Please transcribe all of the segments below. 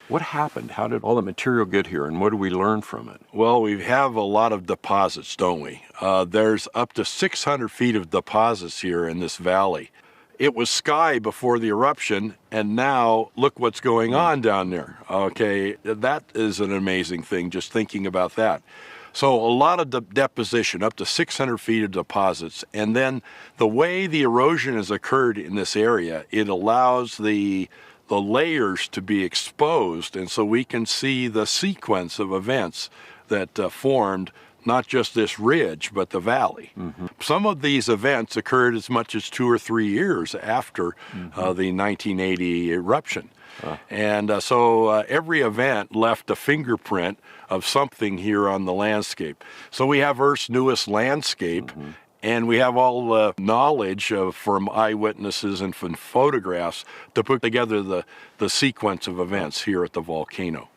What happened? How did all the material get here, and what do we learn from it? Well, we have a lot of deposits, don't we? There's up to 600 feet of deposits here in this valley. It was sky before the eruption, and now look what's going on down there. Okay, that is an amazing thing, just thinking about that. So a lot of deposition, up to 600 feet of deposits, and then the way the erosion has occurred in this area, it allows the layers to be exposed, and so we can see the sequence of events that formed not just this ridge, but the valley. Some of these events occurred as much as 2 or 3 years after the 1980 eruption. And so every event left a fingerprint of something here on the landscape. So we have Earth's newest landscape, and we have all the knowledge from eyewitnesses and from photographs to put together the sequence of events here at the volcano.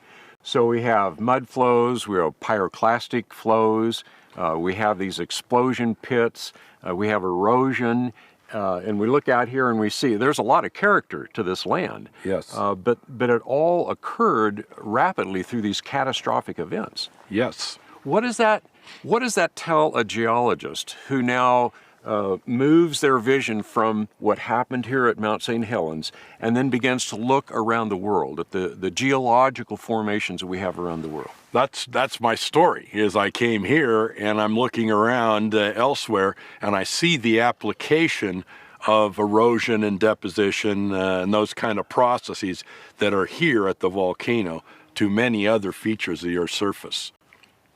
So we have mud flows, we have pyroclastic flows, we have these explosion pits, we have erosion, and we look out here and we see there's a lot of character to this land. Yes. But it all occurred rapidly through these catastrophic events. Yes. What does that tell a geologist who now moves their vision from what happened here at Mount St. Helens and then begins to look around the world at the geological formations that we have around the world? That's my story, is I came here and I'm looking around elsewhere and I see the application of erosion and deposition and those kind of processes that are here at the volcano to many other features of the Earth's surface.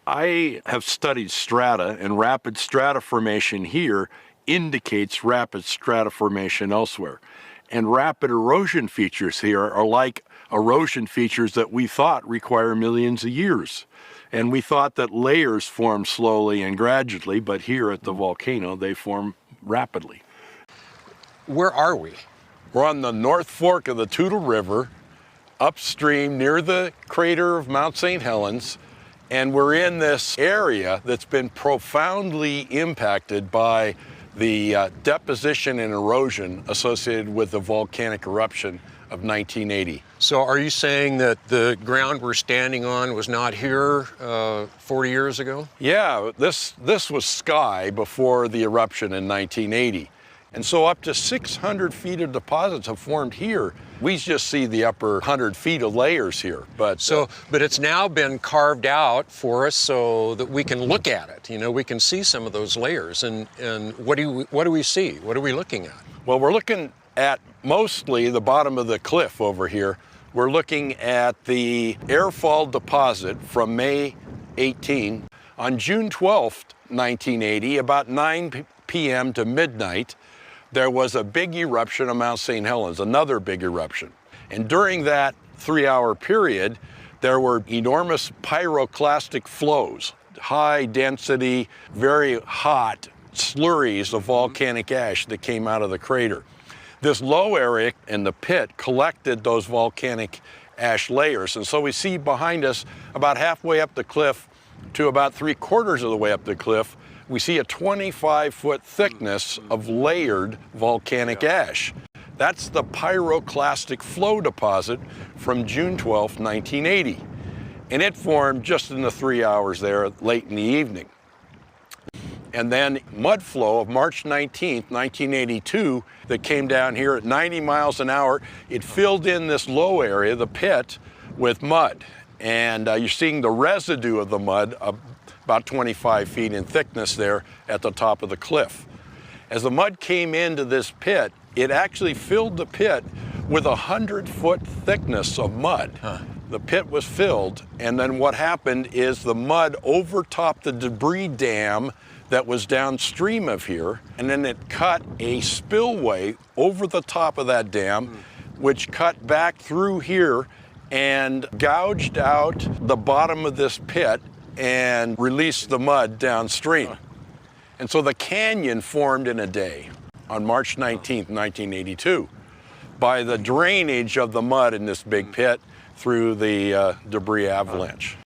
I have studied strata, and rapid strata formation here indicates rapid strata formation elsewhere. And rapid erosion features here are like erosion features that we thought require millions of years. And we thought that layers form slowly and gradually, but here at the volcano, they form rapidly. Where are we? We're on the North Fork of the Toutle River, upstream near the crater of Mount St. Helens. And we're in this area that's been profoundly impacted by the deposition and erosion associated with the volcanic eruption of 1980. So are you saying that the ground we're standing on was not here 40 years ago? Yeah, this was sky before the eruption in 1980. And so up to 600 feet of deposits have formed here. We just see the upper 100 feet of layers here. But it's now been carved out for us so that we can look at it. You know, we can see some of those layers. And what do we see? What are we looking at? Well, we're looking at mostly the bottom of the cliff over here. We're looking at the airfall deposit from May 18. On June 12th, 1980, about 9 p.m. to midnight, there was a big eruption of Mount St. Helens, another big eruption. And during that 3-hour period, there were enormous pyroclastic flows, high density, very hot slurries of volcanic ash that came out of the crater. This low area in the pit collected those volcanic ash layers. And so we see behind us, about halfway up the cliff to about 3/4 of the way up the cliff, we see a 25-foot thickness of layered volcanic ash. That's the pyroclastic flow deposit from June 12, 1980. And it formed just in the 3 hours there late in the evening. And then mud flow of March 19, 1982, that came down here at 90 miles an hour. It filled in this low area, the pit, with mud. And you're seeing the residue of the mud about 25 feet in thickness there at the top of the cliff. As the mud came into this pit, it actually filled the pit with 100-foot thickness of mud. The pit was filled, and then what happened is the mud overtopped the debris dam that was downstream of here, and then it cut a spillway over the top of that dam, which cut back through here and gouged out the bottom of this pit and released the mud downstream. And so the canyon formed in a day on March 19th, 1982, by the drainage of the mud in this big pit through the debris avalanche.